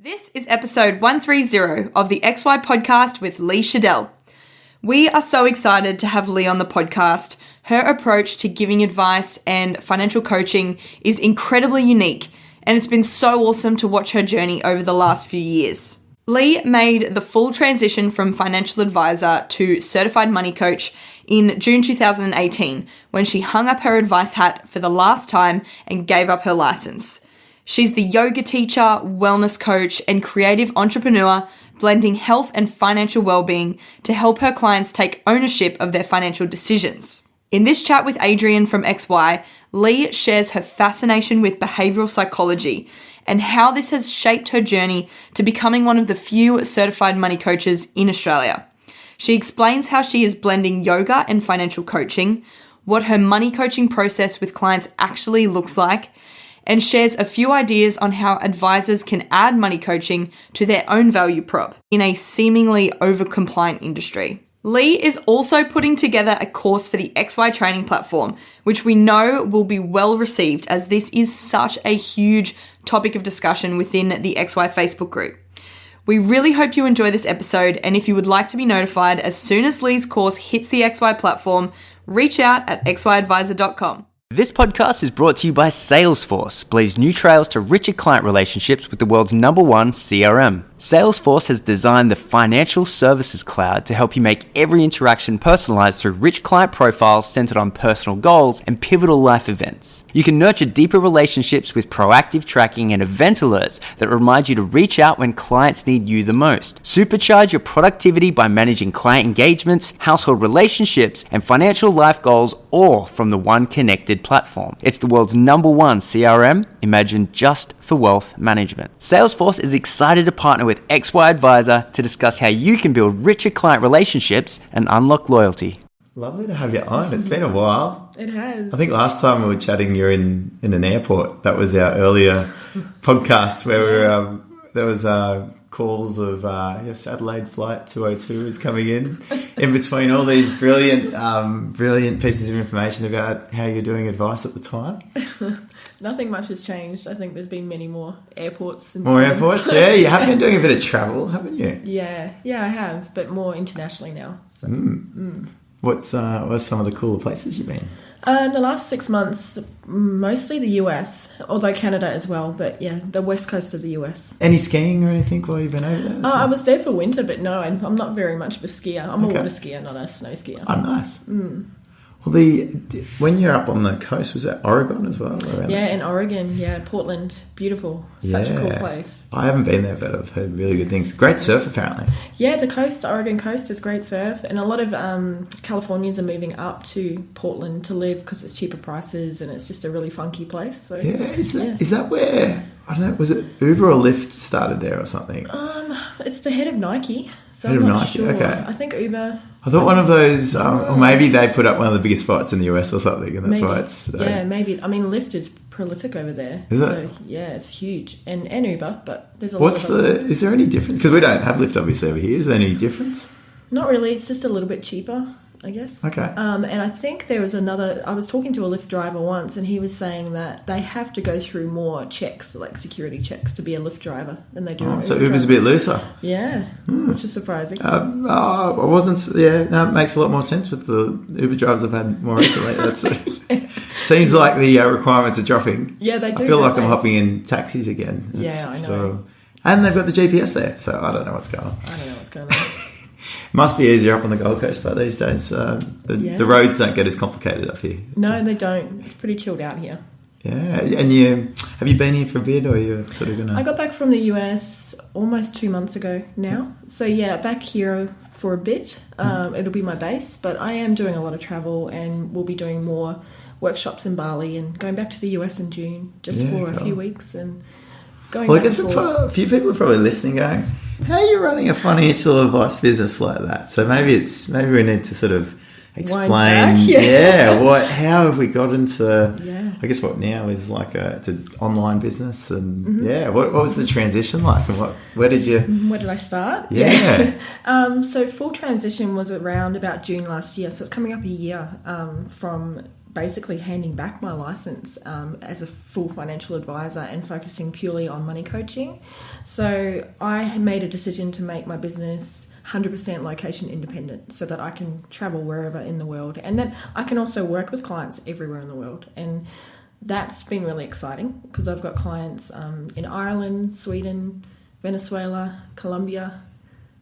This is episode 130 of the XY podcast with Lea Schodel. We are so excited to have Lea on the podcast. Her approach to giving advice and financial coaching is incredibly unique, and it's been so awesome to watch her journey over the last few years. Lea made the full transition from financial advisor to certified money coach in June 2018 when she hung up her advice hat for the last time and gave up her license. She's the yoga teacher, wellness coach, and creative entrepreneur, blending health and financial well-being to help her clients take ownership of their financial decisions. In this chat with Adrian from XY, Lea shares her fascination with behavioral psychology and how this has shaped her journey to becoming one of the few certified money coaches in Australia. She explains how she is blending yoga and financial coaching, what her money coaching process with clients actually looks like, and shares a few ideas on how advisors can add money coaching to their own value prop in a seemingly over-compliant industry. Lea is also putting together a course for the XY training platform, which we know will be well received as this is such a huge topic of discussion within the XY Facebook group. We really hope you enjoy this episode, and if you would like to be notified as soon as Lea's course hits the XY platform, reach out at xyadvisor.com. This podcast is brought to you by Salesforce, blaze new trails to richer client relationships with the world's #1 CRM. Salesforce has designed the financial services cloud to help you make every interaction personalized through rich client profiles centered on personal goals and pivotal life events. You can nurture deeper relationships with proactive tracking and event alerts that remind you to reach out when clients need you the most. Supercharge your productivity by managing client engagements, household relationships, and financial life goals, all from the one connected platform. It's the world's #1 CRM, imagined just for wealth management. Salesforce is excited to partner with XY Advisor to discuss how you can build richer client relationships and unlock loyalty. Lovely to have you on. It's been a while. It has. I think last time we were chatting, you're in an airport. That was our earlier podcast where we were, there was calls of yes, Adelaide flight 202 is coming in between all these brilliant pieces of information about how you're doing advice at the time. Nothing much has changed. I think there's been many more airports since More then, airports? so. Yeah, you have been doing a bit of travel, haven't you? Yeah, I have, but more internationally now. So. What's some of the cooler places you've been? In the last 6 months, mostly the US, although Canada as well, but yeah, the west coast of the US. Any skiing or anything while you've been over there? I was there for winter, but no, I'm not very much of a skier. I'm a water skier, not a snow skier. Oh, nice. Well, when you're up on the coast, was that Oregon as well? Yeah, in Oregon. Yeah, Portland. Beautiful. Such a cool place. I haven't been there, but I've heard really good things. Great surf, apparently. Yeah, the Oregon coast is great surf. And a lot of Californians are moving up to Portland to live because it's cheaper prices and it's just a really funky place. So, Is that where, I don't know, was it Uber or Lyft started there or something? It's the head of Nike. So Head I'm of not Nike, sure. okay. I think Uber... I thought one of those, or maybe they put up one of the biggest spots in the US or something, and that's why it's... yeah, maybe. I mean, Lyft is prolific over there. Is so, it? yeah, it's huge. And Uber, but there's a lot of... Is there any difference? Because we don't have Lyft obviously over here. Is there any difference? Not really. It's just a little bit cheaper, I guess. Okay. And I think there was another... I was talking to a Lyft driver once, and he was saying that they have to go through more checks, like security checks, to be a Lyft driver than they do an Uber So Uber's driver. a bit looser. Yeah, which is surprising. I wasn't... Yeah, no, it makes a lot more sense with the Uber drivers I've had more recently. That's seems like the requirements are dropping. Yeah, they do. I feel like I'm hopping in taxis again. I know. And they've got the GPS there, so I don't know what's going on. I don't know what's going on. Must be easier up on the Gold Coast, but these days the roads don't get as complicated up here. No, they don't. It's pretty chilled out here. Yeah, and have you been here for a bit, or are you sort of gonna? I got back from the US almost 2 months ago now. So yeah, back here for a bit. It'll be my base, but I am doing a lot of travel, and we'll be doing more workshops in Bali and going back to the US in June just for a few weeks and going. Well, I guess a few people are probably listening, going, "How are you running a financial advice business like that?" So maybe we need to sort of explain. How have we got into? I guess what now is like it's an online business, and what was the transition like, and where did I start? Yeah. So full transition was around about June last year, so it's coming up a year from basically handing back my license as a full financial advisor and focusing purely on money coaching. So I made a decision to make my business 100% location independent so that I can travel wherever in the world, and that I can also work with clients everywhere in the world. And that's been really exciting because I've got clients in Ireland, Sweden, Venezuela, Colombia,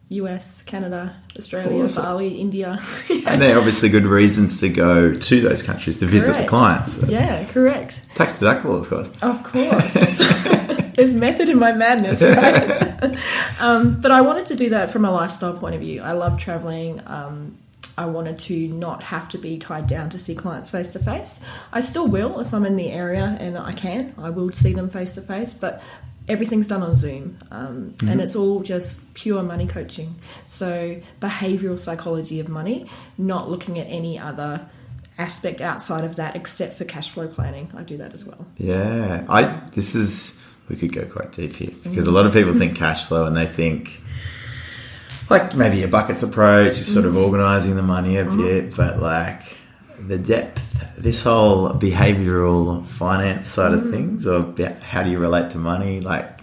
US, Canada, Australia, Awesome. Bali, India. And they're obviously good reasons to go to those countries to visit the Correct. clients. So. Yeah, correct. Tax deductible, of course. Of course. There's method in my madness, right? But I wanted to do that from a lifestyle point of view. I love traveling. I wanted to not have to be tied down to see clients face to face. I still will if I'm in the area and I will see them face to face, but everything's done on Zoom, and it's all just pure money coaching. So behavioural psychology of money, not looking at any other aspect outside of that except for cash flow planning. I do that as well. Yeah. We could go quite deep here because a lot of people think cash flow and they think like maybe a buckets approach is sort of organising the money a bit, but like the depth, this whole behavioural finance side of things, or how do you relate to money, like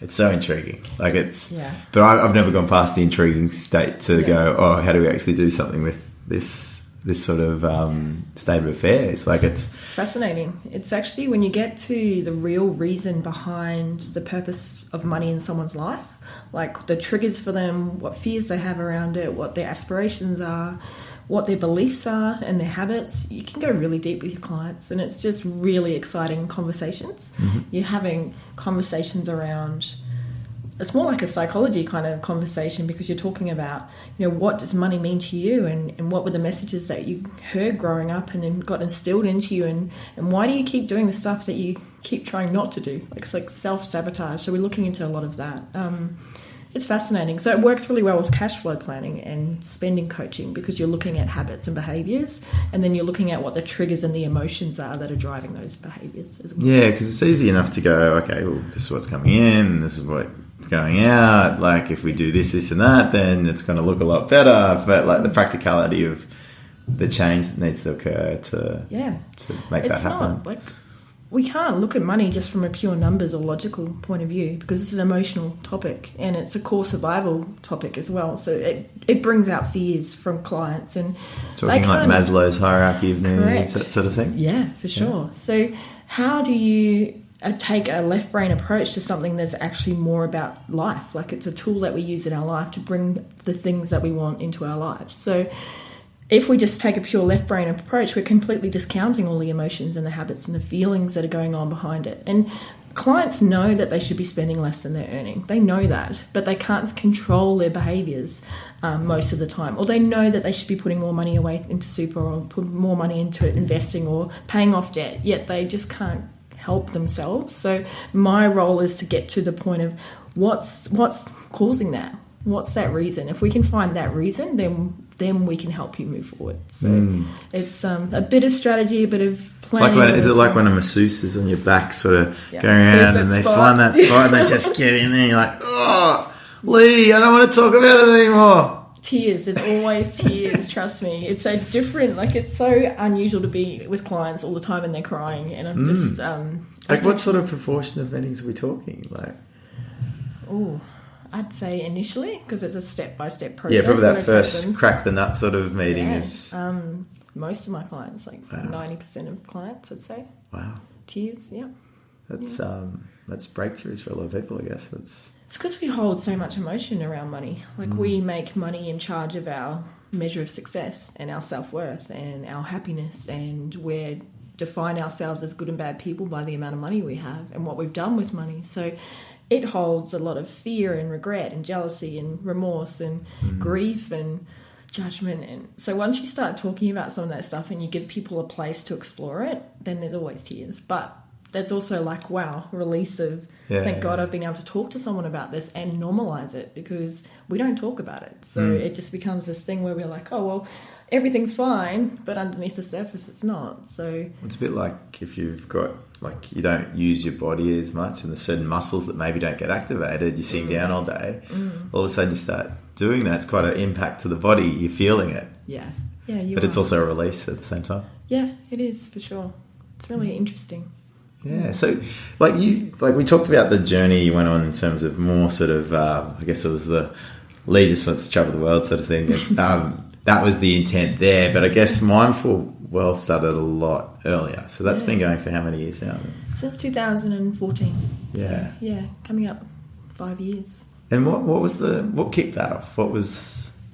it's so intriguing. Like but I've never gone past the intriguing state to go, oh, how do we actually do something with this sort of state of affairs? Like it's fascinating. It's actually when you get to the real reason behind the purpose of money in someone's life, like the triggers for them, what fears they have around it, what their aspirations are, what their beliefs are and their habits. You can go really deep with your clients, and it's just really exciting conversations. You're having conversations around, it's more like a psychology kind of conversation, because you're talking about, what does money mean to you, and what were the messages that you heard growing up and then got instilled into you, and why do you keep doing the stuff that you keep trying not to do? It's like self-sabotage. So we're looking into a lot of that. It's fascinating. So it works really well with cash flow planning and spending coaching, because you're looking at habits and behaviours, and then you're looking at what the triggers and the emotions are that are driving those behaviours as well. Yeah, because it's easy enough to go, okay, well, this is what's coming in, this is what's going out. Like if we do this, this and that, then it's going to look a lot better. But like the practicality of the change that needs to occur to make that happen. Not like, we can't look at money just from a pure numbers or logical point of view, because it's an emotional topic and it's a core survival topic as well. So it brings out fears from clients, and talking like Maslow's hierarchy of needs, correct. That sort of thing. Yeah, for sure. Yeah. So how do you take a left brain approach to something that's actually more about life? Like it's a tool that we use in our life to bring the things that we want into our lives. So if we just take a pure left brain approach, we're completely discounting all the emotions and the habits and the feelings that are going on behind it. And clients know that they should be spending less than they're earning. They know that, but they can't control their behaviours most of the time. Or they know that they should be putting more money away into super, or put more money into it, investing or paying off debt, yet they just can't help themselves. So my role is to get to the point of what's causing that. What's that reason? If we can find that reason, then we can help you move forward. So it's a bit of strategy, a bit of planning. Is it like when a masseuse is on your back sort of going around and they find that spot and they just get in there and you're like, oh, Lee, I don't want to talk about it anymore. Tears. There's always tears, trust me. It's so different. Like it's so unusual to be with clients all the time and they're crying. And I'm just... like what sort of proportion of meetings are we talking? Like, I'd say initially, because it's a step-by-step process. Yeah, probably that first crack the nut sort of meeting is... most of my clients, like 90% of clients, I'd say. Wow. Tears, yeah. That's breakthroughs for a lot of people, I guess. It's because we hold so much emotion around money. Like we make money in charge of our measure of success and our self-worth and our happiness, and we define ourselves as good and bad people by the amount of money we have and what we've done with money. So it holds a lot of fear and regret and jealousy and remorse and grief and judgment. And so once you start talking about some of that stuff and you give people a place to explore it, then there's always tears. But there's also like, wow, release of, thank God I've been able to talk to someone about this and normalize it, because we don't talk about it. So it just becomes this thing where we're like, oh, well, everything's fine, but underneath the surface it's not. So it's a bit like if you've got, like, you don't use your body as much and there's certain muscles that maybe don't get activated, you're sitting down all day, all of a sudden you start doing that, it's quite an impact to the body, you're feeling it. Yeah, but it's also a release at the same time. Yeah, it is for sure. It's really interesting. Yeah, so like we talked about the journey you went on in terms of more sort of, I guess it was the Lea just wants to travel the world sort of thing. That was the intent there, but I guess Mindful Wealth started a lot earlier. So that's been going for how many years now? Since 2014. Yeah. So, coming up 5 years. And what kicked that off?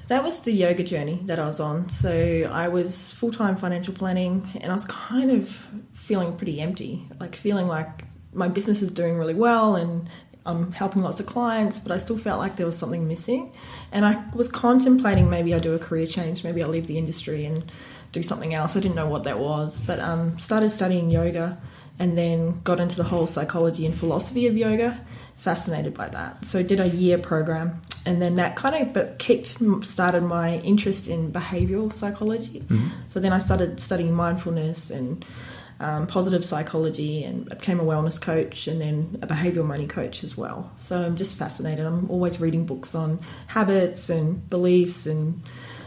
That was the yoga journey that I was on. So I was full-time financial planning, and I was kind of feeling pretty empty, like feeling like my business is doing really well and I'm helping lots of clients, but I still felt like there was something missing. And I was contemplating maybe I do a career change, maybe I'll leave the industry and do something else. I didn't know what that was, but started studying yoga and then got into the whole psychology and philosophy of yoga, fascinated by that. So I did a year program, and then that kind of started my interest in behavioral psychology. Mm-hmm. So then I started studying mindfulness and positive psychology, and I became a wellness coach and then a behavioural money coach as well. So I'm just fascinated. I'm always reading books on habits and beliefs and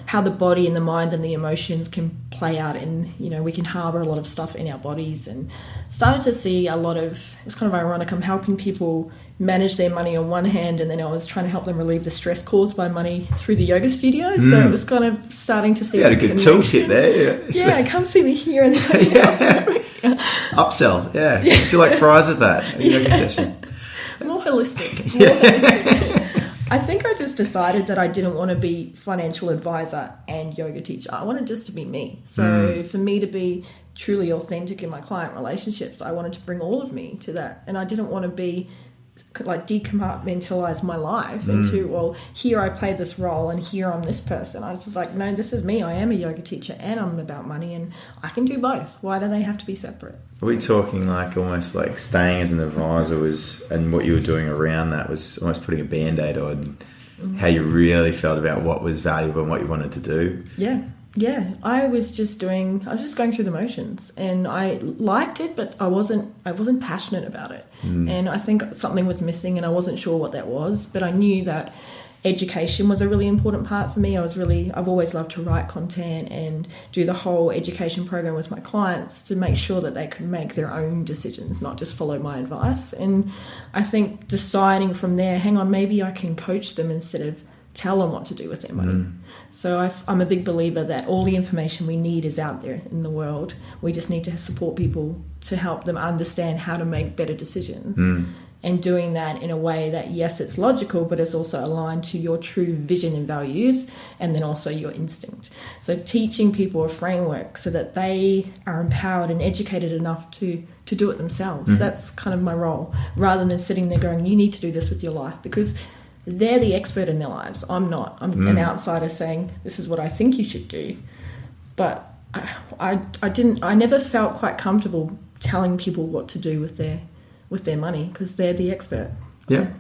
how the body and the mind and the emotions can play out in, we can harbour a lot of stuff in our bodies, and started to see a lot of, it's kind of ironic, I'm helping people manage their money on one hand, and then I was trying to help them relieve the stress caused by money through the yoga studio. So it was kind of starting to see... You had a good toolkit there. Yeah, come see me here. And then upsell, yeah. Would you like fries with that? A yoga session? More holistic. I think I just decided that I didn't want to be financial advisor and yoga teacher. I wanted just to be me. So for me to be truly authentic in my client relationships, I wanted to bring all of me to that. And I didn't want to be like decompartmentalize my life into, well, here I play this role and here I'm this person. I was just like, no, this is me. I am a yoga teacher and I'm about money, and I can do both. Why do they have to be separate? Are we talking like almost like staying as an advisor was, and what you were doing around that was almost putting a band-aid on how you really felt about what was valuable and what you wanted to do? Yeah, I was just going through the motions, and I liked it, but I wasn't passionate about it. And I think something was missing, and I wasn't sure what that was, but I knew that education was a really important part for me. I've always loved to write content and do the whole education program with my clients to make sure that they could make their own decisions, not just follow my advice. And I think deciding from there, hang on, maybe I can coach them instead of tell them what to do with their money. So I'm a big believer that all the information we need is out there in the world. We just need to support people to help them understand how to make better decisions. And doing that in a way that, yes, it's logical, but it's also aligned to your true vision and values, and then also your instinct. So teaching people a framework so that they are empowered and educated enough to do it themselves. That's kind of my role, rather than sitting there going, you need to do this with your life, because they're the expert in their lives. I'm not. I'm an outsider saying, this is what I think you should do. But I never felt quite comfortable telling people what to do with their money, because they're the expert. Yeah.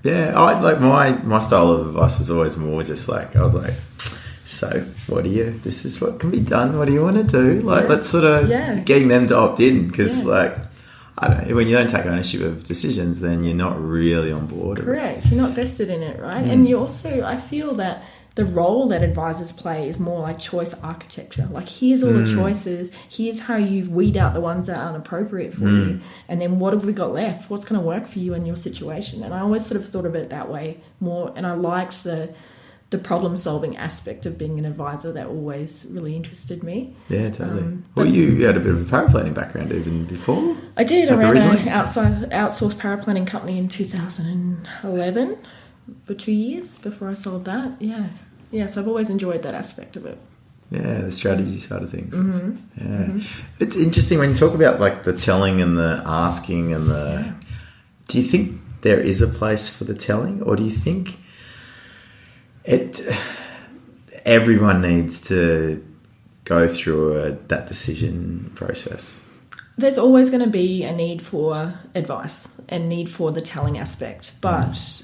I like my style of advice was always more just like, I was like, so this is what can be done. What do you want to do? Like, let's sort of getting them to opt in, because like, I don't know, when you don't take ownership of decisions, then you're not really on board. Correct. You're not vested in it, right? And you also, I feel that the role that advisors play is more like choice architecture. Like, here's all the choices. Here's how you weed out the ones that aren't appropriate for you. And then what have we got left? What's going to work for you and your situation? And I always sort of thought of it that way more. And I liked the problem-solving aspect of being an advisor. That always really interested me. Yeah, totally. Well, you had a bit of a paraplanning background even before? I did. I ran an outsourced paraplanning company in 2011 for 2 years before I sold that. Yeah, so I've always enjoyed that aspect of it. Yeah, the strategy side of things. It's interesting when you talk about like the telling and the asking and the... Do you think there is a place for the telling, or do you think everyone needs to go through that decision process? There's always going to be a need for advice and need for the telling aspect, but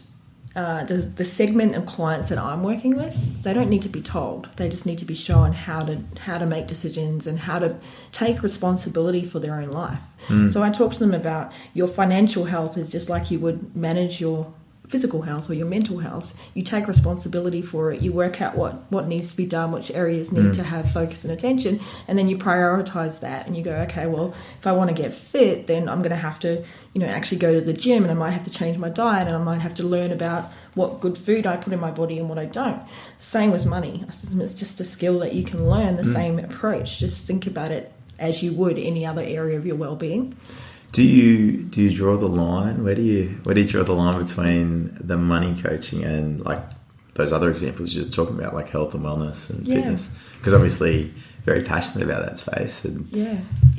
the segment of clients that I'm working with, they don't need to be told. They just need to be shown how to make decisions and how to take responsibility for their own life. So I talk to them about your financial health is just like you would manage your physical health or your mental health, you take responsibility for it, you work out what needs to be done, which areas need to have focus and attention, and then you prioritize that and you go, okay, well, if I want to get fit, then I'm going to have to, actually go to the gym, and I might have to change my diet, and I might have to learn about what good food I put in my body and what I don't. Same with money. It's just a skill that you can learn, the same approach. Just think about it as you would any other area of your well-being. Do you draw the line? Where do you draw the line between the money coaching and like those other examples you're just talking about, like health and wellness and fitness? Because obviously very passionate about that space. And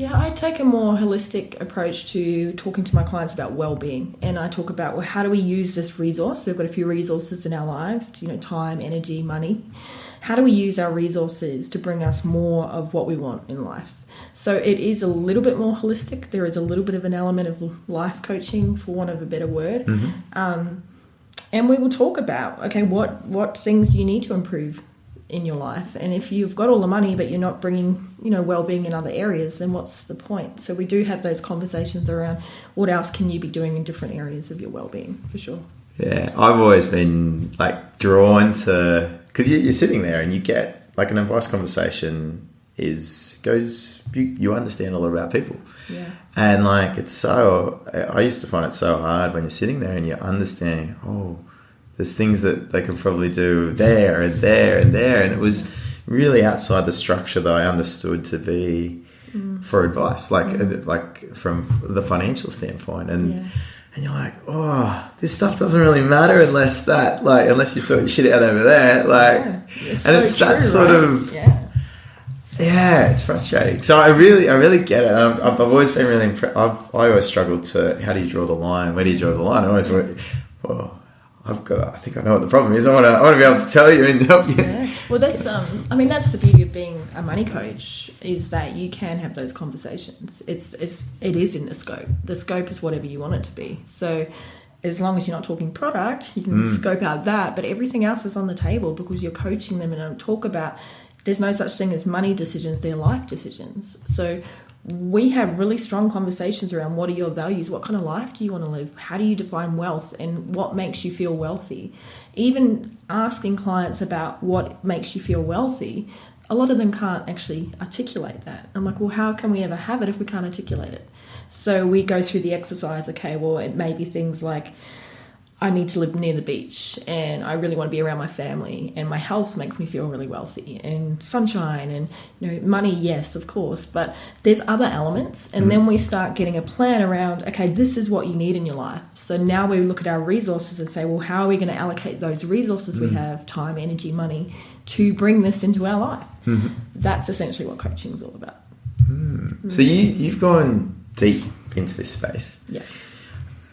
I take a more holistic approach to talking to my clients about well-being, and I talk about, well, how do we use this resource? We've got a few resources in our lives, time, energy, money. How do we use our resources to bring us more of what we want in life? So it is a little bit more holistic. There is a little bit of an element of life coaching, for want of a better word. And we will talk about, okay, what things do you need to improve in your life? And if you've got all the money but you're not bringing, well-being in other areas, then what's the point? So we do have those conversations around what else can you be doing in different areas of your well-being, for sure. Yeah, I've always been like drawn to, because you're sitting there and you get like an advice conversation you understand a lot about people. Yeah. And like I used to find it so hard when you're sitting there and you're understanding, there's things that they could probably do there and there and there, and it was really outside the structure that I understood to be for advice, like from the financial standpoint. And you're like, this stuff doesn't really matter unless you sort of shit out over there. It's that sort of it's frustrating. So I really get it. I've always been really impressed. I always struggled to, how do you draw the line? Where do you draw the line? I always went, I think I know what the problem is. I want to be able to tell you and help you. Yeah. Well, that's that's the beauty of being a money coach, is that you can have those conversations. It is in the scope. The scope is whatever you want it to be. So as long as you're not talking product, you can scope out that, but everything else is on the table because you're coaching them, and talk about, there's no such thing as money decisions, they're life decisions. So we have really strong conversations around, what are your values? What kind of life do you want to live? How do you define wealth, and what makes you feel wealthy? Even asking clients about what makes you feel wealthy, a lot of them can't actually articulate that. I'm like, well, how can we ever have it if we can't articulate it? So we go through the exercise, okay, well, it may be things like, I need to live near the beach, and I really want to be around my family, and my health makes me feel really wealthy, and sunshine, and money, yes, of course, but there's other elements. And then we start getting a plan around, okay, this is what you need in your life. So now we look at our resources and say, well, how are we going to allocate those resources we have, time, energy, money, to bring this into our life? That's essentially what coaching is all about. So you've gone deep into this space. Yeah.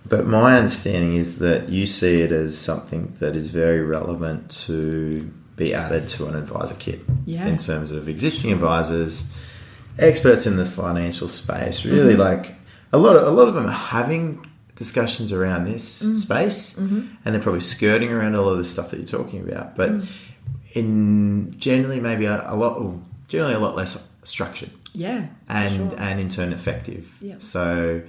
But my understanding is that you see it as something that is very relevant to be added to an advisor kit in terms of existing advisors, experts in the financial space. Really, like a lot of them are having discussions around this space, and they're probably skirting around all of the stuff that you're talking about. But generally, maybe a lot less structured. Yeah, and in turn effective. Yeah. So,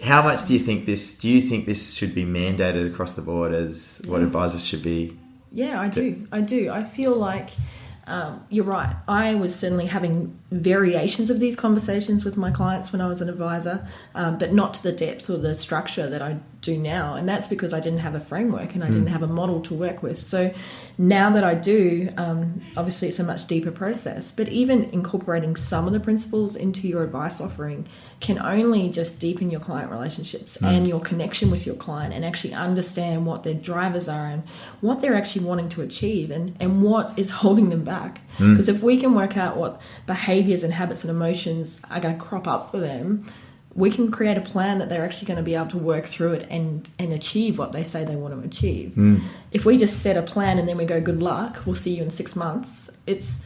how much do you think this should be mandated across the board as what advisors should be? Yeah, I do. I feel like you're right. I was certainly having variations of these conversations with my clients when I was an advisor, but not to the depth or the structure that I do now. And that's because I didn't have a framework and I didn't have a model to work with. So now that I do, obviously it's a much deeper process. But even incorporating some of the principles into your advice offering can only just deepen your client relationships and your connection with your client, and actually understand what their drivers are and what they're actually wanting to achieve, and what is holding them back. Because if we can work out what behaviors and habits and emotions are going to crop up for them, we can create a plan that they're actually going to be able to work through it and achieve what they say they want to achieve. If we just set a plan and then we go, good luck, we'll see you in 6 months, it's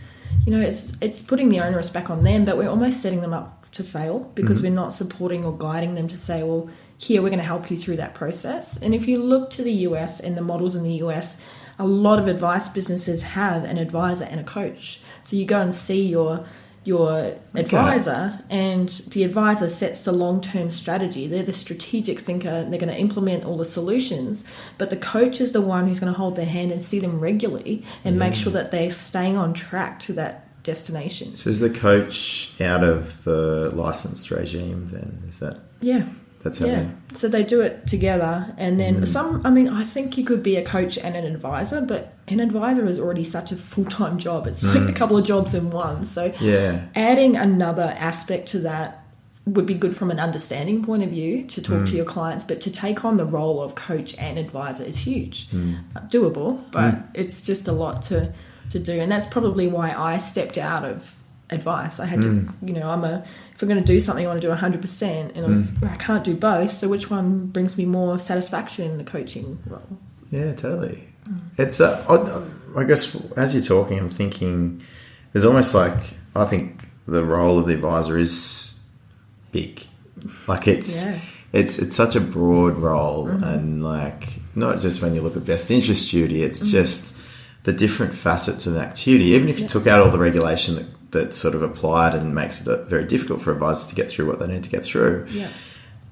putting the onus back on them, but we're almost setting them up to fail because we're not supporting or guiding them to say, well, here, we're going to help you through that process. And if you look to the US and the models in the US, a lot of advice businesses have an advisor and a coach. So you go and see your your advisor, and the advisor sets the long-term strategy. They're the strategic thinker. They're going to implement all the solutions, but the coach is the one who's going to hold their hand and see them regularly and make sure that they're staying on track to that destination. So is the coach out of the licensed regime then? Is that... Yeah. That's how So they do it together, and then I think you could be a coach and an advisor, but an advisor is already such a full-time job. It's like a couple of jobs in one. So adding another aspect to that would be good from an understanding point of view to talk to your clients, but to take on the role of coach and advisor is huge. Doable, but it's just a lot to do. And that's probably why I stepped out of advice. I had to, if I'm going to do something, I want to do 100%, and I can't do both. So which one brings me more satisfaction in the coaching role? Yeah, totally. It's I guess as you're talking, I'm thinking there's almost like, I think the role of the advisor is big. Like it's such a broad role, and like not just when you look at best interest duty, it's just the different facets of an activity. Even if you took out all the regulation that sort of applied and makes it very difficult for advisors to get through what they need to get through. Yeah.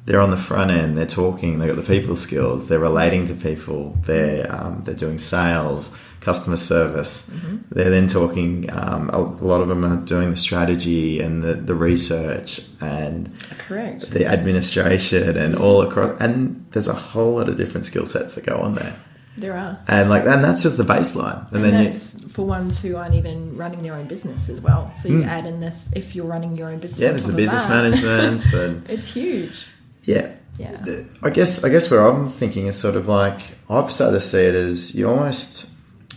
They're on the front end, they're talking, they've got the people skills, they're relating to people, they're doing sales, customer service. They're then talking, a lot of them are doing the strategy and the research and the administration and all across. And there's a whole lot of different skill sets that go on there. There are. And that's just the baseline. And then that's for ones who aren't even running their own business as well. So you add in this, if you're running your own business. Yeah, there's the business management. And it's huge. Yeah. Yeah. I guess where I'm thinking is sort of like, I've started to see it as you almost,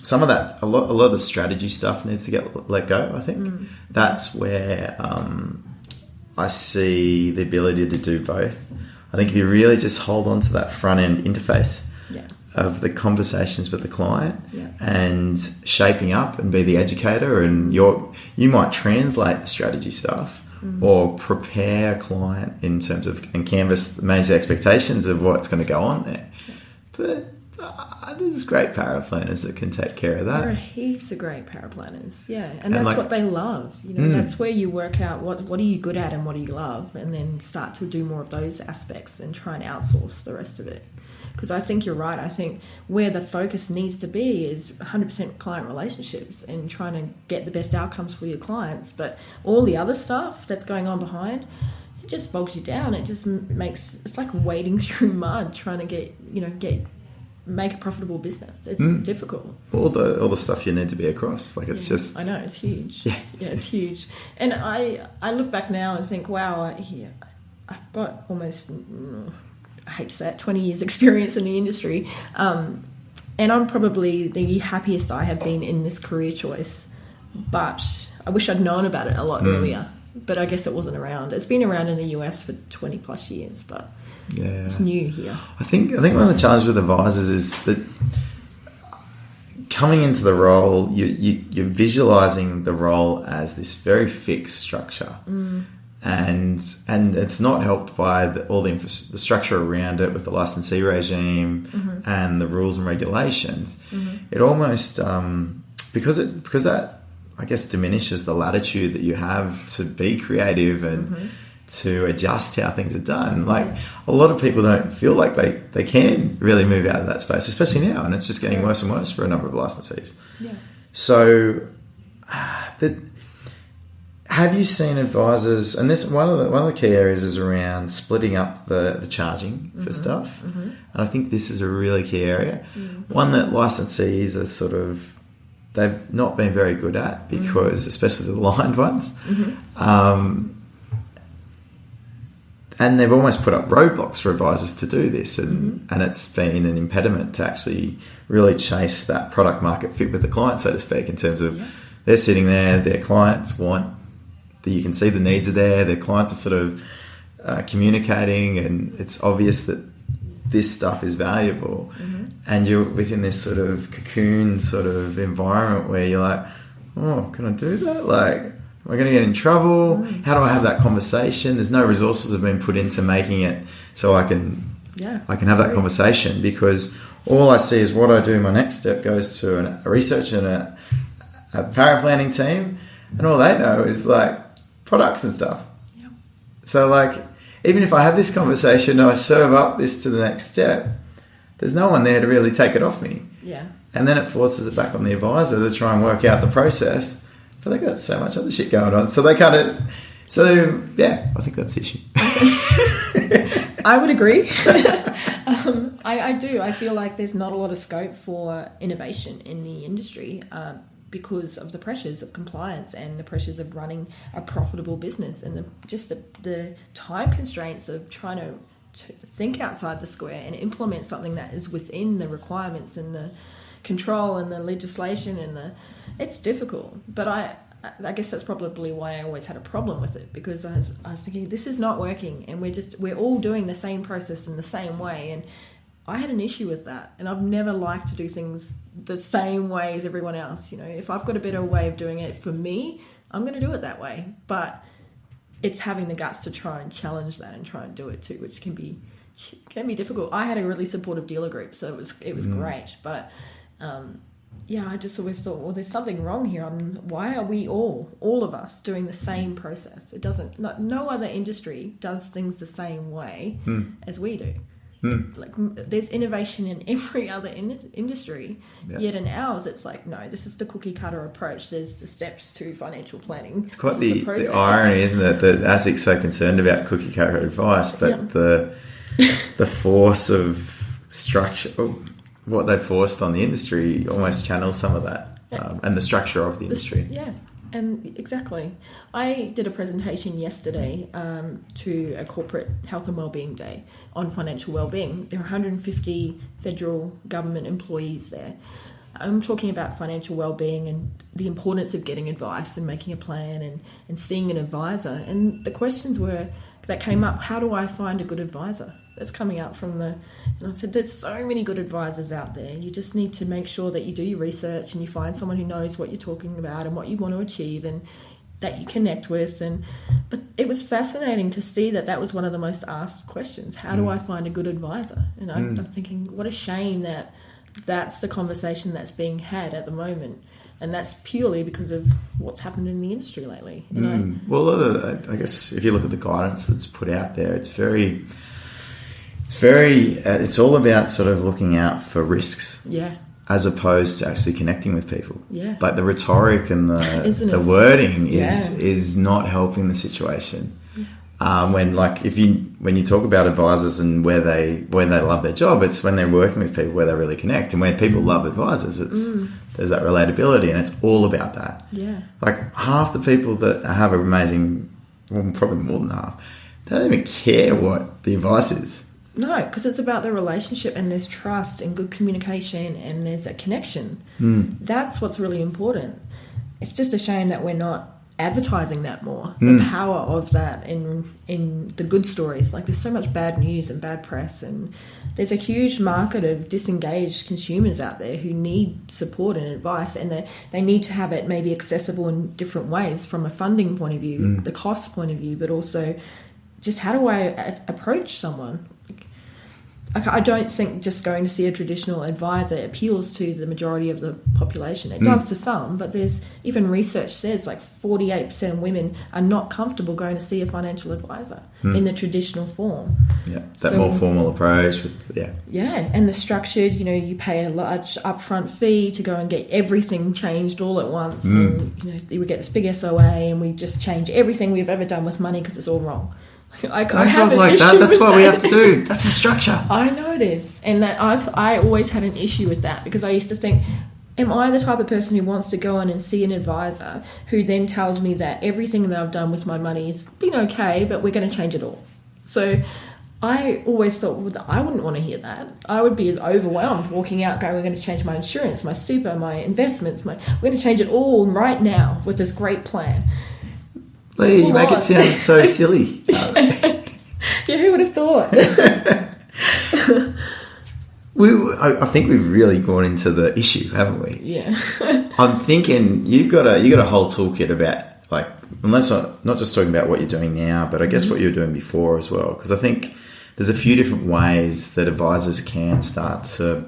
some of that, a lot of the strategy stuff needs to get let go, I think. That's where I see the ability to do both. I think if you really just hold on to that front end interface of the conversations with the client and shaping up and be the educator, and you might translate the strategy stuff or prepare a client in terms of, and canvas, manage the expectations of what's going to go on there. But there's great paraplanners that can take care of that. There are heaps of great paraplanners, and that's what they love. That's where you work out what are you good at and what do you love, and then start to do more of those aspects and try and outsource the rest of it. Because I think you're right. I think where the focus needs to be is 100% client relationships and trying to get the best outcomes for your clients. But all the other stuff that's going on behind, it just bogs you down. It just it's like wading through mud trying to make a profitable business. It's difficult. All the stuff you need to be across. Like it's just... I know, it's huge. Yeah, it's huge. And I look back now and think, wow, I've got almost... I hate to say it, 20 years experience in the industry. And I'm probably the happiest I have been in this career choice. But I wish I'd known about it a lot earlier. But I guess it wasn't around. It's been around in the US for 20 plus years, but it's new here. I think one of the challenges with advisors is that coming into the role, you're visualizing the role as this very fixed structure. And it's not helped by all the structure around it with the licensee regime and the rules and regulations. It almost because that, I guess, diminishes the latitude that you have to be creative and to adjust how things are done. Like a lot of people don't feel like they can really move out of that space, especially now, and it's just getting worse and worse for a number of licensees. So have you seen advisors, and this one of the key areas is around splitting up the charging for stuff, and I think this is a really key area, one that licensees are sort of, they've not been very good at, because especially the aligned ones, and they've almost put up roadblocks for advisors to do this, and it's been an impediment to actually really chase that product market fit with the client, so to speak, in terms of they're sitting there, their clients want, you can see the needs are there, their clients are sort of communicating, and it's obvious that this stuff is valuable, and you're within this sort of cocoon sort of environment where you're like, oh, can I do that? Like, am I going to get in trouble? How do I have that conversation? There's no resources have been put into making it so I can have that conversation, because all I see is what I do. My next step goes to a research and a paraplanning team, and all they know is like, products and stuff. Yeah. So, like, even if I have this conversation and I serve up this to the next step, there's no one there to really take it off me. Yeah. And then it forces it back on the advisor to try and work out the process. But they got so much other shit going on. So they kind of... So, yeah, I think that's the issue. I would agree. I do. I feel like there's not a lot of scope for innovation in the industry because of the pressures of compliance and the pressures of running a profitable business and the time constraints of trying to think outside the square and implement something that is within the requirements and the control and the legislation it's difficult. But I guess that's probably why I always had a problem with it, because I was thinking, this is not working and we're all doing the same process in the same way. And I had an issue with that, and I've never liked to do things the same way as everyone else. You know, if I've got a better way of doing it for me, I'm going to do it that way. But it's having the guts to try and challenge that and try and do it too, which can be difficult. I had a really supportive dealer group, so it was great. But yeah, I just always thought, well, there's something wrong here. Why are we all of us doing the same process? It doesn't. No other industry does things the same way as we do. Like, there's innovation in every other industry, yet in ours it's like, no, this is the cookie cutter approach. There's the steps to financial planning. It's quite the irony, isn't it, that ASIC's so concerned about cookie cutter advice, but the force of structure, what they forced on the industry, almost channels some of that, and the structure of the industry. Yeah. And exactly. I did a presentation yesterday to a corporate health and wellbeing day on financial wellbeing. There are 150 federal government employees there. I'm talking about financial wellbeing and the importance of getting advice and making a plan and seeing an advisor. And the questions that came up, how do I find a good advisor? That's coming out and I said, there's so many good advisors out there. You just need to make sure that you do your research and you find someone who knows what you're talking about and what you want to achieve and that you connect with. But it was fascinating to see that was one of the most asked questions. How do I find a good advisor? And I'm thinking, what a shame that that's the conversation that's being had at the moment. And that's purely because of what's happened in the industry lately. Well, I guess if you look at the guidance that's put out there, it's all about sort of looking out for risks. Yeah. As opposed to actually connecting with people. Yeah. Like the rhetoric and the wording is not helping the situation. Yeah. When you talk about advisors and when they love their job, it's when they're working with people where they really connect. And when people love advisors, there's that relatability, and it's all about that. Yeah. Like half the people that have amazing, well, probably more than half, they don't even care what the advice is. No, because it's about the relationship, and there's trust and good communication, and there's a connection. That's what's really important. It's just a shame that we're not advertising that more, the power of that in the good stories. Like, there's so much bad news and bad press, and there's a huge market of disengaged consumers out there who need support and advice, and they need to have it maybe accessible in different ways from a funding point of view, the cost point of view, but also just how do I approach someone? I don't think just going to see a traditional advisor appeals to the majority of the population. It does to some, but there's even research says like 48% of women are not comfortable going to see a financial advisor in the traditional form. Yeah, that more formal approach. Yeah, and the structured, you pay a large upfront fee to go and get everything changed all at once. And, we get this big SOA and we just change everything we've ever done with money because it's all wrong. Don't talk like that. That's what we have to do. That's the structure. I know it is, and that I always had an issue with that, because I used to think, am I the type of person who wants to go in and see an advisor who then tells me that everything that I've done with my money has been okay, but we're going to change it all? So I always thought, well, I wouldn't want to hear that. I would be overwhelmed walking out going, we're going to change my insurance, my super, my investments, we're going to change it all right now with this great plan. Lee, you make it sound so silly. Yeah, who would have thought? I think we've really gone into the issue, haven't we? Yeah. I'm thinking you've got a whole toolkit about, like, unless not just talking about what you're doing now, but I guess what you were doing before as well. Because I think there's a few different ways that advisors can start to.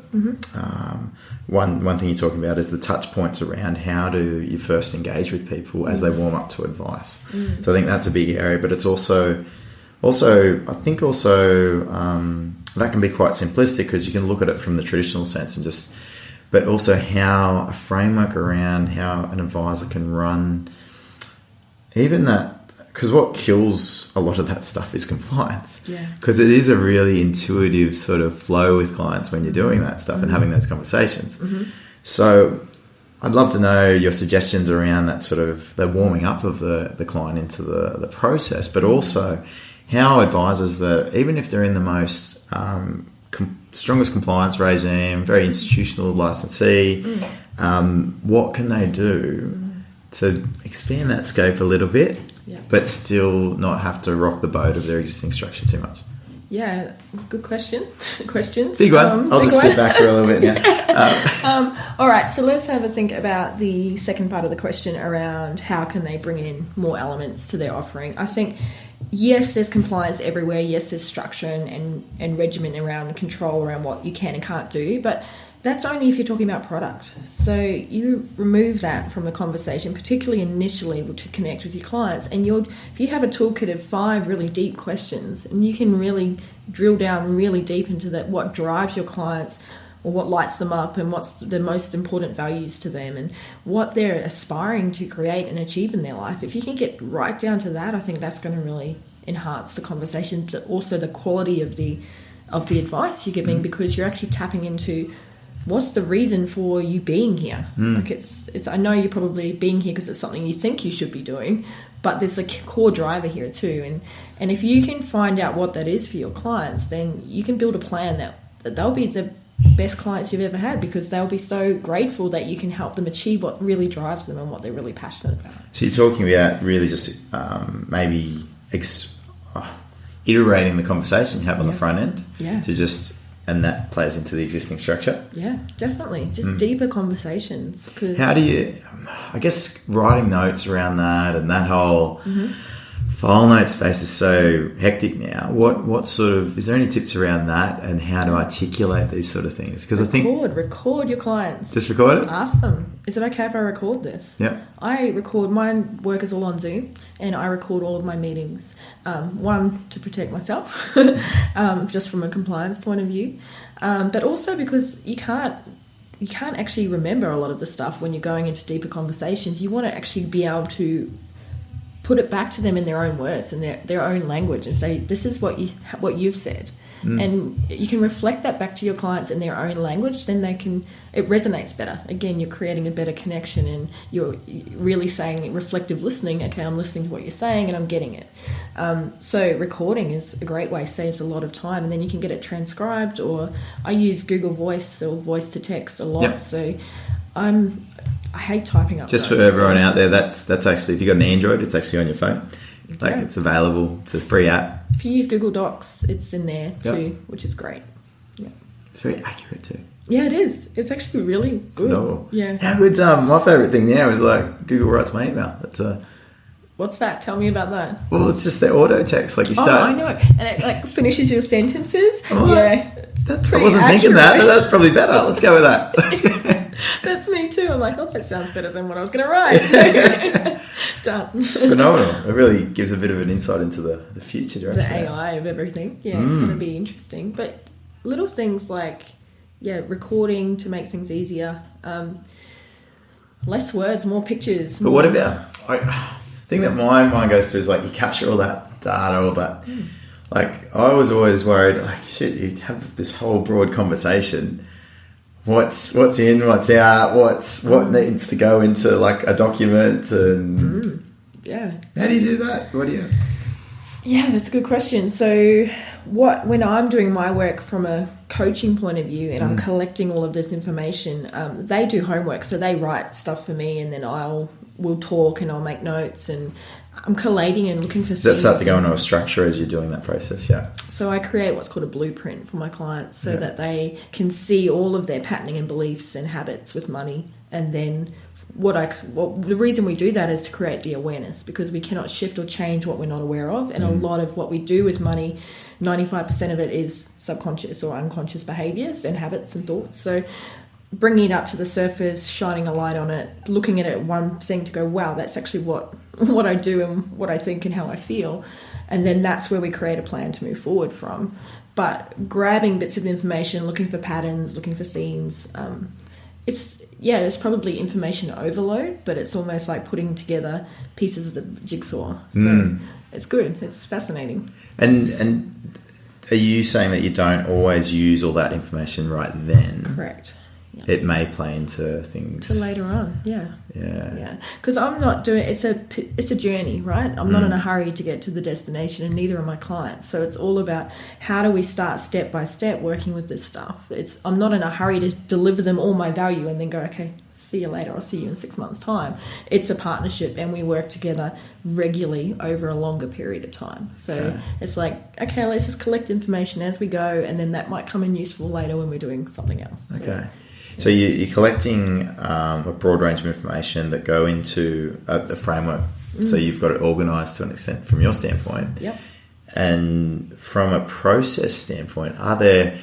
One thing you're talking about is the touch points around how do you first engage with people as they warm up to advice. So I think that's a big area, but it's also I think that can be quite simplistic because you can look at it from the traditional sense and just, but also how a framework around how an advisor can run even that. Because what kills a lot of that stuff is compliance. Yeah. Because it is a really intuitive sort of flow with clients when you're doing that stuff and having those conversations. So I'd love to know your suggestions around that sort of the warming up of the client into the process, but also how advisors that, even if they're in the most strongest compliance regime, very institutional licensee, what can they do to expand that scope a little bit? Yeah. But still not have to rock the boat of their existing structure too much. Yeah, good question. Questions. Big one. I'll just sit back for a little bit now. All right, so let's have a think about the second part of the question around how can they bring in more elements to their offering. I think, yes, there's compliance everywhere. Yes, there's structure and regimen around control around what you can and can't do, but that's only if you're talking about product. So you remove that from the conversation, particularly initially to connect with your clients. And if you have a toolkit of 5 really deep questions, and you can really drill down really deep into that, what drives your clients or what lights them up and what's the most important values to them and what they're aspiring to create and achieve in their life. If you can get right down to that, I think that's going to really enhance the conversation, but also the quality of the advice you're giving, because you're actually tapping into what's the reason for you being here? Like it's. I know you're probably being here because it's something you think you should be doing, but there's a core driver here too. And if you can find out what that is for your clients, then you can build a plan that they'll be the best clients you've ever had, because they'll be so grateful that you can help them achieve what really drives them and what they're really passionate about. So you're talking about really just maybe iterating the conversation you have on the front end to just. And that plays into the existing structure? Yeah, definitely. Just deeper conversations. How do you, I guess, writing notes around that and that whole file note space is so hectic now. What sort of, is there any tips around that and how to articulate these sort of things? Because I think... Record your clients. Just record it? Ask them, is it okay if I record this? Yeah. I record, my work is all on Zoom, and I record all of my meetings. One, to protect myself, just from a compliance point of view, but also because you can't actually remember a lot of the stuff when you're going into deeper conversations. You want to actually be able to put it back to them in their own words and their own language and say, this is what you've said. And you can reflect that back to your clients in their own language, then it resonates better. Again, you're creating a better connection and you're really saying reflective listening. Okay, I'm listening to what you're saying and I'm getting it. So recording is a great way, saves a lot of time, and then you can get it transcribed, or I use Google Voice or voice to text a lot. Yep. So I hate typing up. Just for everyone out there, that's actually, if you've got an Android, it's actually on your phone. Okay. Like, it's available. It's a free app. If you use Google Docs, it's in there too, which is great. Yeah. It's very accurate too. Yeah, it is. It's actually really good. No. Yeah. How good's my favourite thing now is like Google writes my email. It's What's that? Tell me about that. Well, it's just the auto text. Like you start. Oh, I know. And it like finishes your sentences. Oh, yeah. I wasn't thinking that, but that's probably better. Let's go with that. That's me too. I'm like, oh, that sounds better than what I was going to write. Done. It's phenomenal. It really gives a bit of an insight into the future direction. The AI of everything. Yeah, it's going to be interesting. But little things like, recording to make things easier. Less words, more pictures. But what about... The thing that my mind goes to is like you capture all that data, all that. Like I was always worried, like shit, you have this whole broad conversation. What's in, what's out, what needs to go into like a document, and how do you do that? What do you? Yeah, that's a good question. So when I'm doing my work from a coaching point of view and I'm collecting all of this information, they do homework, so they write stuff for me, and then we'll talk and I'll make notes, and I'm collating and looking for things. Does that start to go into a structure as you're doing that process? Yeah. So I create what's called a blueprint for my clients so that they can see all of their patterning and beliefs and habits with money, and then the reason we do that is to create the awareness, because we cannot shift or change what we're not aware of. And a lot of what we do with money, 95% of it is subconscious or unconscious behaviors and habits and thoughts. So bringing it up to the surface, shining a light on it, looking at it one thing to go, wow, that's actually what I do and what I think and how I feel. And then that's where we create a plan to move forward from. But grabbing bits of information, looking for patterns, looking for themes, it's probably information overload, but it's almost like putting together pieces of the jigsaw. So it's good. It's fascinating. And are you saying that you don't always use all that information right then? Correct. Yeah. It may play into things to later on. Yeah. Yeah. Because I'm not doing it's a journey, right? I'm not in a hurry to get to the destination, and neither are my clients. So it's all about how do we start step by step working with this stuff. I'm not in a hurry to deliver them all my value and then go, okay, see you later. I'll see you in 6 months' time. It's a partnership, and we work together regularly over a longer period of time. So it's like, okay, let's just collect information as we go, and then that might come in useful later when we're doing something else. Okay. So you're collecting a broad range of information that go into a framework. So you've got it organised to an extent from your standpoint. Yep. And from a process standpoint, are there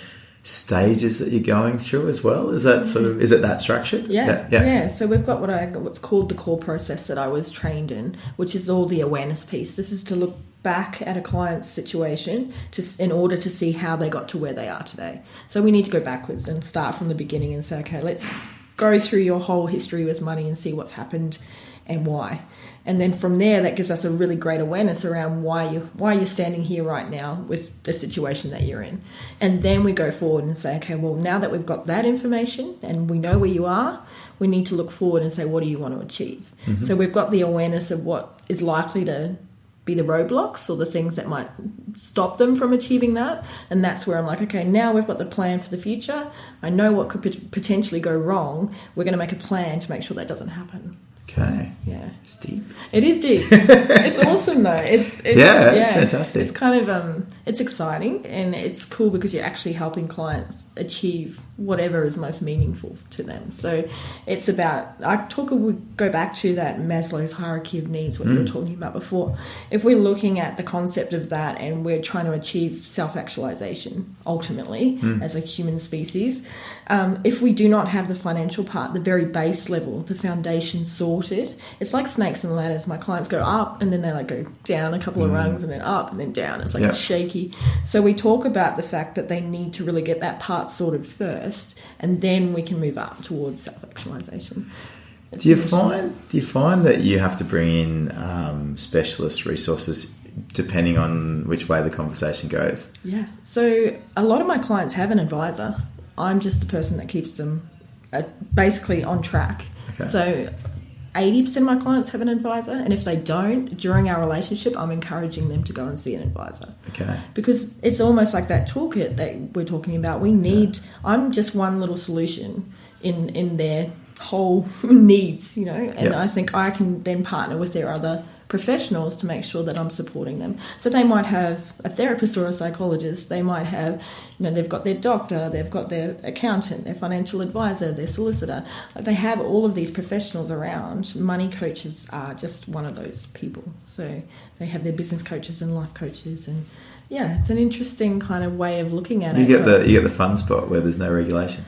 stages that you're going through as well? Is that is it that structured? Yeah. So we've got what's called the core process that I was trained in, which is all the awareness piece. This is to look back at a client's situation in order to see how they got to where they are today. So we need to go backwards and start from the beginning and say, okay, let's go through your whole history with money and see what's happened and why. And then from there, that gives us a really great awareness around why you're standing here right now with the situation that you're in. And then we go forward and say, okay, well, now that we've got that information and we know where you are, we need to look forward and say, what do you want to achieve? So we've got the awareness of what is likely to be the roadblocks or the things that might stop them from achieving that. And that's where I'm like, okay, now we've got the plan for the future. I know what could potentially go wrong. We're going to make a plan to make sure that doesn't happen. Okay. Yeah. It's deep. It is deep. It's awesome though. It's fantastic. It's kind of it's exciting, and it's cool because you're actually helping clients achieve whatever is most meaningful to them. So it's about, we go back to that Maslow's hierarchy of needs, what you were talking about before. If we're looking at the concept of that and we're trying to achieve self-actualization ultimately as a human species, if we do not have the financial part, the very base level, the foundation sorted, it's like snakes and ladders. My clients go up and then they go down a couple of rungs and then up and then down. It's like shaky. So we talk about the fact that they need to really get that part sorted first, and then we can move up towards self-actualization. Do you find that you have to bring in specialist resources depending on which way the conversation goes? Yeah. So a lot of my clients have an advisor. I'm just the person that keeps them basically on track. Okay. So 80% of my clients have an advisor, and if they don't, during our relationship, I'm encouraging them to go and see an advisor. Okay. Because it's almost like that toolkit that we're talking about. I'm just one little solution in their whole needs, and I think I can then partner with their other professionals to make sure that I'm supporting them. So they might have a therapist or a psychologist. They might have, they've got their doctor, they've got their accountant, their financial advisor, their solicitor. They have all of these professionals around. Money coaches are just one of those people. So they have their business coaches and life coaches, and it's an interesting kind of way of looking at it. You get the fun spot where there's no regulation.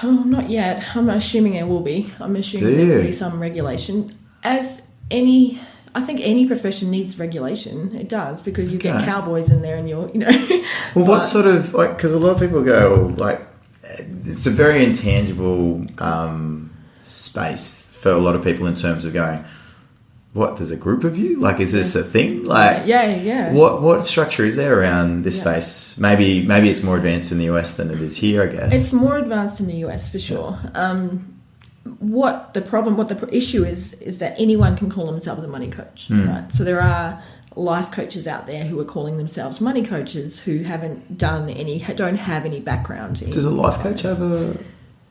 Oh, not yet. I'm assuming there will be. I'm assuming there will be some regulation. I think any profession needs regulation. It does, because you get cowboys in there and you're. Well, what sort of, because a lot of people go, it's a very intangible space for a lot of people in terms of going, what, there's a group of you? Is this a thing? Yeah. What structure is there around this space? Maybe it's more advanced in the US than it is here, I guess. It's more advanced in the US for sure. What the issue is that anyone can call themselves a money coach, right? So there are life coaches out there who are calling themselves money coaches who don't have any background. Does a life coach have